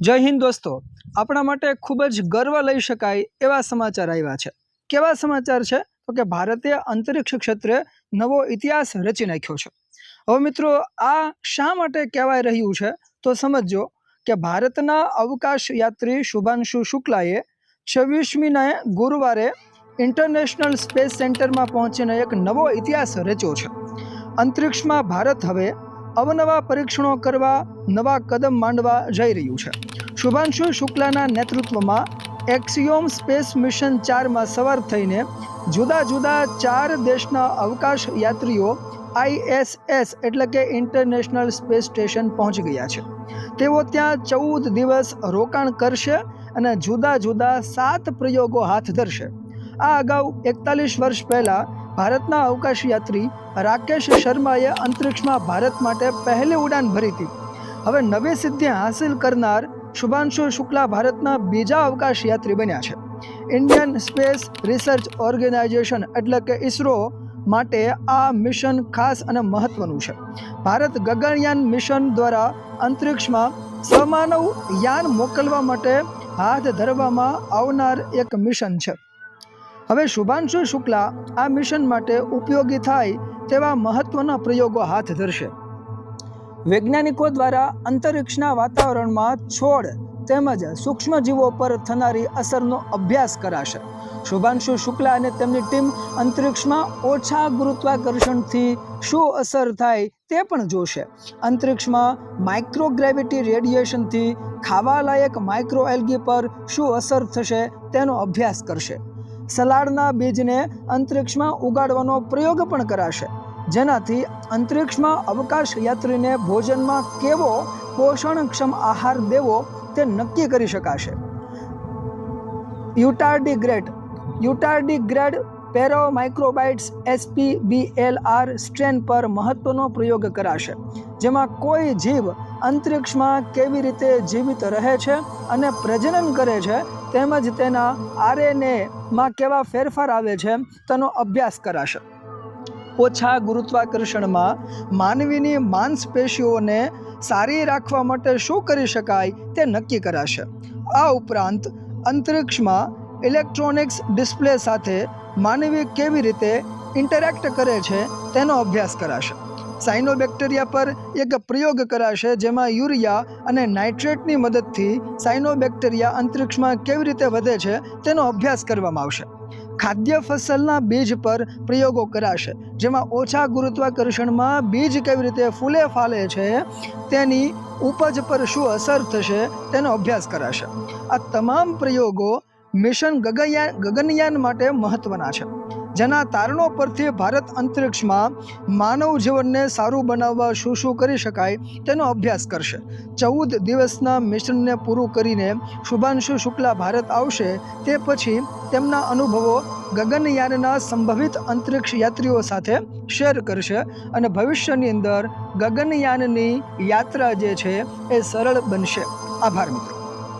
जय हिंद दोस्तों, अपना माटे खूब ज गर्व लई शकाय एवा समाचार आव्या छे। केवा समाचार छे तो कि भारतीय अंतरिक्ष क्षेत्रे नवो इतिहास रची नाख्यो छे। हवे मित्रों, आ शा माटे कहेवाय रह्युं छे तो समझो कि भारतना अवकाश यात्री शुभांशु शुक्लाए 26મી गुरुवारे इंटरनेशनल स्पेस सेंटर में पहोंचीने एक नवो इतिहास रच्यो छे। अंतरिक्ष में भारत हवे अवनवा परीक्षणों करवा नवा कदम मांडवा जई रह्युं छे। शुभांशु शुक्लाना नेतृत्वमां एक्सियोम स्पेस मिशन 4 में सवार थईने जुदा जुदा 4 देशना अवकाश यात्रीओ ISS एटले के इंटरनेशनल स्पेस स्टेशन पहोंची गया छे। तेओ त्यां 14 दिवस रोकाण करशे अने जुदा जुदा 7 प्रयोगो हाथ धरशे। आ अगाऊ 41 वर्ष पहला भारतना अवकाश यात्री राकेश शर्माए अंतरिक्ष में भारत माटे पहली उड़ान भरी थी। हवे नवी सिद्धि हासिल करनार शुभांशु शुक्ला भारतना बीजा अवकाश यात्री बन्या छे। इंडियन स्पेस रिसर्च ऑर्गेनाइजेशन एटले के इसरो माटे आ मिशन खास अने महत्वनुं छे। भारत गगनयान मिशन द्वारा अंतरिक्ष में समानव यान मोकलवा माटे हाथ धरवामां आवनार एक मिशन छे। हवे शुभांशु शुक्ला आ मिशन माटे उपयोगी थाय तेवा महत्वना प्रयोगो हाथ धरशे। वैज्ञानिकों द्वारा अंतरिक्षना वातावरण में छोड़ तेमज सूक्ष्म जीवों पर थनारी असरनो अभ्यास कराशे। शुभांशु शुक्ला अने तेमनी टीम अंतरिक्ष में ओछा गुरुत्वाकर्षणथी शुं असर थाय ते पण जोशे। अंतरिक्ष में माइक्रोग्रेविटी रेडिएशनथी खावा लायक माइक्रो एल्गी पर शुं असर थशे तेनो अभ्यास करशे। सलाडना बीजने अंतरिक्ष में उगाड़वानो प्रयोग पण कराशे, जेनाथी अंतरिक्ष में अवकाश यात्री ने भोजन में केवो पोषणक्षम आहार देवो ते नक्की करी शकाशे। यूटार्डिग्रेड पेरोमाइक्रोबाइट्स SPBLR स्ट्रेन पर महत्वनो प्रयोग कराशे, जेमां कोई जीव अंतरिक्ष में केवी रीते जीवित रहे छे अने प्रजनन करे छे तेमज तेना RNA में केवा फेरफार आवे छे तेनो अभ्यास कराशे। ओछा गुरुत्वाकर्षण में मानवीनी मांसपेशीओने सारी राखवा माटे शुं करी शकाय ते नक्की कराशे। आ उपरांत अंतरिक्ष में इलेक्ट्रॉनिक्स डिस्प्ले साथे मानवी केवी रीते इंटरेक्ट करे छे तेनो अभ्यास कराशे। साइनोबेक्टेरिया पर एक प्रयोग कराशे, जेमां यूरिया अने नाइट्रेटनी मददथी साइनोबेक्टेरिया अंतरिक्ष में केवी रीते वधे छे तेनो अभ्यास करवामां आवशे। खाद्य फसलना बीज पर प्रयोगो कराशे, जेमां ओछा गुरुत्वाकर्षण में बीज केवी रीते फूले फाले छे तेनी उपज पर शुं असर थशे तेनो अभ्यास कराशे। आ तमाम प्रयोगो मिशन गगनयान माटे महत्वना छे, जेना तारणों परथी भारत अंतरिक्ष में मानव जीवन ने सारू बनाववा शुं शुं करी शकाय तेनो अभ्यास करशे। 14 दिवसना मिशन ने पूरुं करीने शुभांशु शुक्ला भारत आवशे ते पछी तेमना अनुभवो गगनयानना संभवित अंतरिक्ष यात्रीओ साथे शेर करशे अने भविष्यनी अंदर गगनयाननी यात्रा जे छे ए सरळ बनशे। आभार मित्रों।